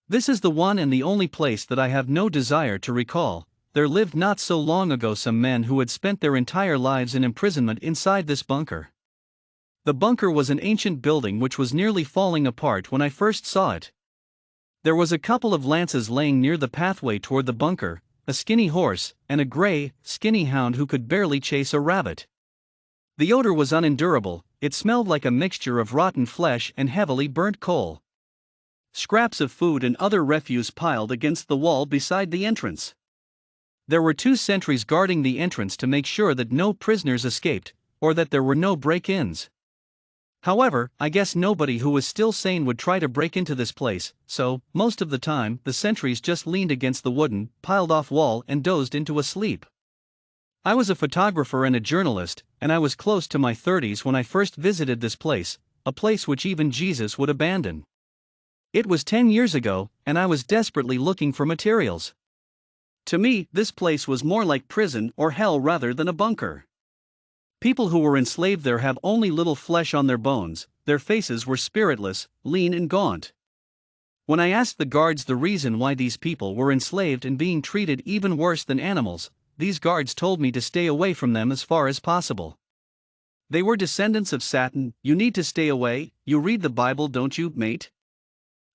This is the one and the only place that I have no desire to recall. There lived not so long ago some men who had spent their entire lives in imprisonment inside this bunker. The bunker was an ancient building which was nearly falling apart when I first saw it. There was a couple of lances laying near the pathway toward the bunker, a skinny horse, and a gray, skinny hound who could barely chase a rabbit. The odor was unendurable. It smelled like a mixture of rotten flesh and heavily burnt coal. Scraps of food and other refuse piled against the wall beside the entrance. There were 2 sentries guarding the entrance to make sure that no prisoners escaped, or that there were no break-ins. However, I guess nobody who was still sane would try to break into this place, so, most of the time, the sentries just leaned against the wooden, piled-off wall and dozed into a sleep. I was a photographer and a journalist, and I was close to my 30s when I first visited this place, a place which even Jesus would abandon. It was 10 years ago, and I was desperately looking for materials. To me, this place was more like prison or hell rather than a bunker. People who were enslaved there have only little flesh on their bones, their faces were spiritless, lean and gaunt. When I asked the guards the reason why these people were enslaved and being treated even worse than animals, these guards told me to stay away from them as far as possible. They were descendants of Satan. You need to stay away. You read the Bible, don't you, mate?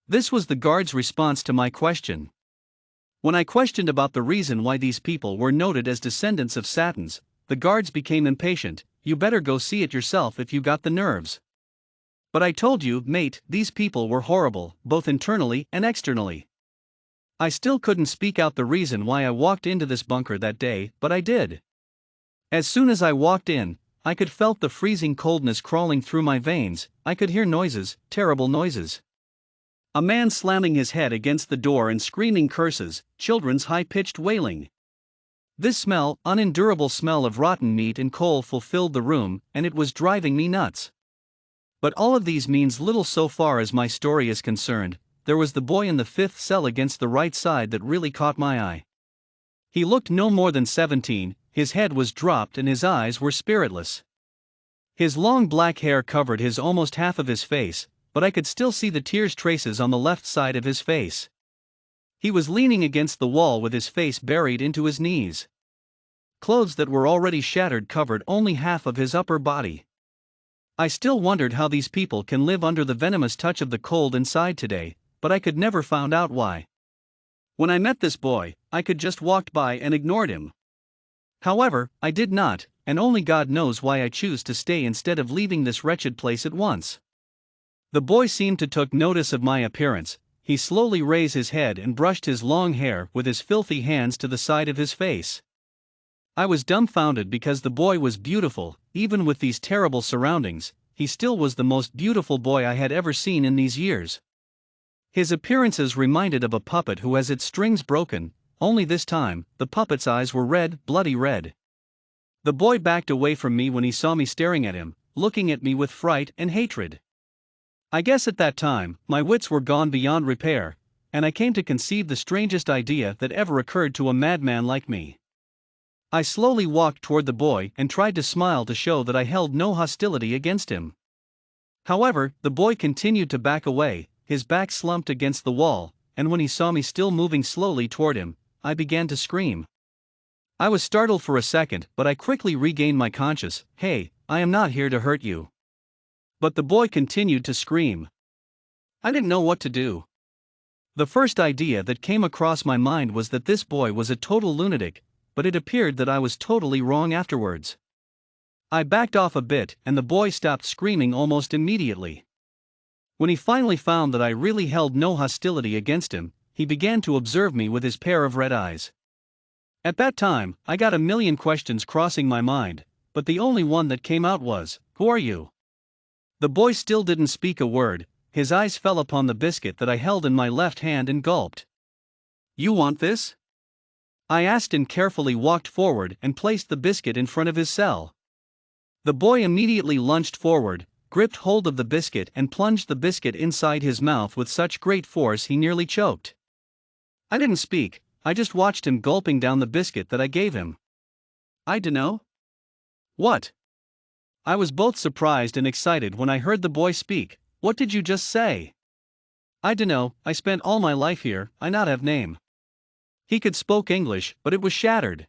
This was the guards' response to my question. When I questioned about the reason why these people were noted as descendants of Satans, the guards became impatient. You better go see it yourself if you got the nerves. But I told you, mate, these people were horrible, both internally and externally. I still couldn't speak out the reason why I walked into this bunker that day, but I did. As soon as I walked in, I could felt the freezing coldness crawling through my veins. I could hear noises, terrible noises. A man slamming his head against the door and screaming curses, children's high-pitched wailing. This smell, unendurable smell of rotten meat and coal filled the room, and it was driving me nuts. But all of these means little so far as my story is concerned. There was the boy in the 5th cell against the right side that really caught my eye. He looked no more than 17, his head was dropped and his eyes were spiritless. His long black hair covered his almost half of his face, but I could still see the tears traces on the left side of his face. He was leaning against the wall with his face buried into his knees. Clothes that were already shattered covered only half of his upper body. I still wondered how these people can live under the venomous touch of the cold inside today, but I could never found out why. When I met this boy, I could just walked by and ignored him. However, I did not, and only God knows why I choose to stay instead of leaving this wretched place at once. The boy seemed to took notice of my appearance. He slowly raised his head and brushed his long hair with his filthy hands to the side of his face. I was dumbfounded because the boy was beautiful. Even with these terrible surroundings, he still was the most beautiful boy I had ever seen in these years. His appearances reminded of a puppet who has its strings broken, only this time, the puppet's eyes were red, bloody red. The boy backed away from me when he saw me staring at him, looking at me with fright and hatred. I guess at that time, my wits were gone beyond repair, and I came to conceive the strangest idea that ever occurred to a madman like me. I slowly walked toward the boy and tried to smile to show that I held no hostility against him. However, the boy continued to back away, his back slumped against the wall, and when he saw me still moving slowly toward him, I began to scream. I was startled for a second, but I quickly regained my conscience. Hey, I am not here to hurt you. But the boy continued to scream. I didn't know what to do. The first idea that came across my mind was that this boy was a total lunatic, but it appeared that I was totally wrong afterwards. I backed off a bit and the boy stopped screaming almost immediately. When he finally found that I really held no hostility against him, he began to observe me with his pair of red eyes. At that time, I got a million questions crossing my mind, but the only one that came out was, "Who are you?" The boy still didn't speak a word. His eyes fell upon the biscuit that I held in my left hand and gulped. "You want this?" I asked and carefully walked forward and placed the biscuit in front of his cell. The boy immediately lunged forward, gripped hold of the biscuit and plunged the biscuit inside his mouth with such great force he nearly choked. I didn't speak, I just watched him gulping down the biscuit that I gave him. "I dunno." "What?" I was both surprised and excited when I heard the boy speak. "What did you just say?" I dunno, I spent all my life here, I not have name. He could spoke English, but it was shattered.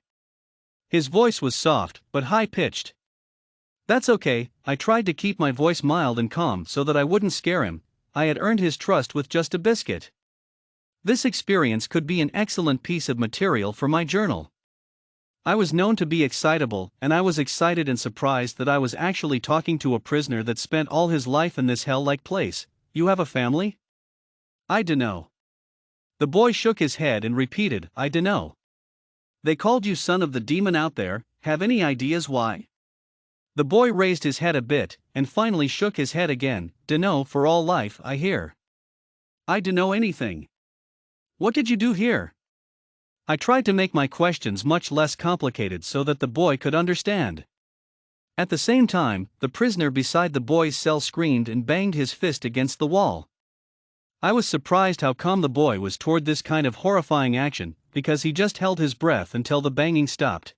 His voice was soft, but high-pitched. That's okay, I tried to keep my voice mild and calm so that I wouldn't scare him. I had earned his trust with just a biscuit. This experience could be an excellent piece of material for my journal. I was known to be excitable, and I was excited and surprised that I was actually talking to a prisoner that spent all his life in this hell-like place. You have a family? I dunno. The boy shook his head and repeated, I dunno. They called you son of the demon out there, have any ideas why? The boy raised his head a bit, and finally shook his head again, dunno for all life I hear. I dunno anything. What did you do here? I tried to make my questions much less complicated so that the boy could understand. At the same time, the prisoner beside the boy's cell screamed and banged his fist against the wall. I was surprised how calm the boy was toward this kind of horrifying action, because he just held his breath until the banging stopped.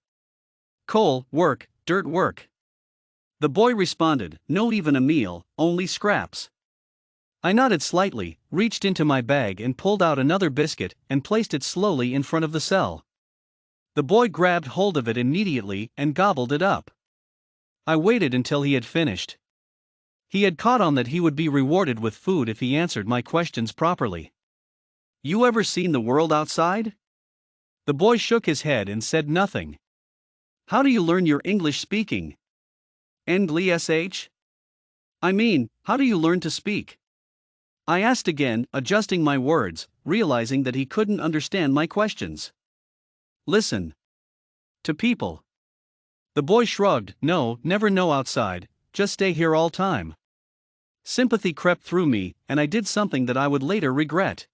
Coal, work, dirt work. The boy responded, no even a meal, only scraps. I nodded slightly, reached into my bag and pulled out another biscuit and placed it slowly in front of the cell. The boy grabbed hold of it immediately and gobbled it up. I waited until he had finished. He had caught on that he would be rewarded with food if he answered my questions properly. You ever seen the world outside? The boy shook his head and said nothing. How do you learn your English speaking? English? I mean, how do you learn to speak? I asked again, adjusting my words, realizing that he couldn't understand my questions. Listen. To people. The boy shrugged, no, never know outside, just stay here all time. Sympathy crept through me, and I did something that I would later regret.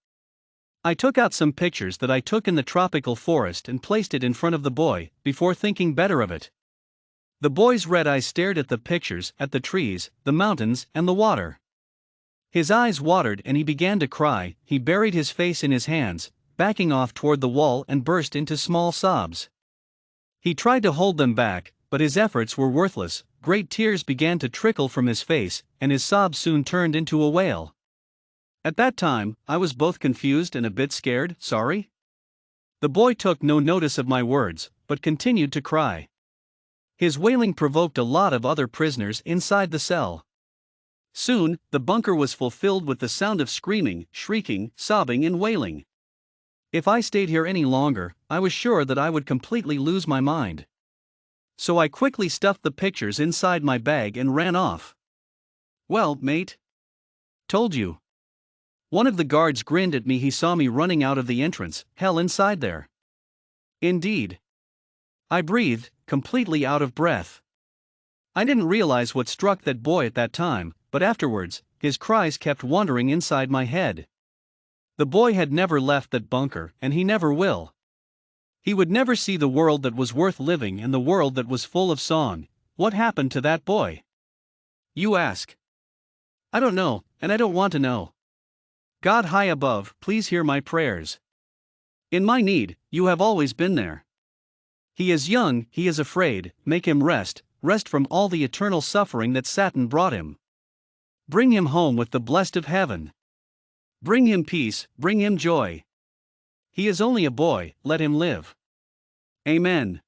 I took out some pictures that I took in the tropical forest and placed it in front of the boy, before thinking better of it. The boy's red eyes stared at the pictures, at the trees, the mountains, and the water. His eyes watered and he began to cry. He buried his face in his hands, backing off toward the wall and burst into small sobs. He tried to hold them back, but his efforts were worthless. Great tears began to trickle from his face, and his sobs soon turned into a wail. At that time, I was both confused and a bit scared. Sorry? The boy took no notice of my words, but continued to cry. His wailing provoked a lot of other prisoners inside the cell. Soon, the bunker was fulfilled with the sound of screaming, shrieking, sobbing and wailing. If I stayed here any longer, I was sure that I would completely lose my mind. So I quickly stuffed the pictures inside my bag and ran off. Well, mate. Told you. One of the guards grinned at me. He saw me running out of the entrance. Hell inside there. Indeed. I breathed, completely out of breath. I didn't realize what struck that boy at that time, but afterwards, his cries kept wandering inside my head. The boy had never left that bunker, and he never will. He would never see the world that was worth living and the world that was full of song. What happened to that boy? You ask. I don't know, and I don't want to know. God high above, please hear my prayers. In my need, you have always been there. He is young, he is afraid, make him rest from all the eternal suffering that Satan brought him. Bring him home with the blessed of heaven. Bring him peace, bring him joy. He is only a boy, let him live. Amen.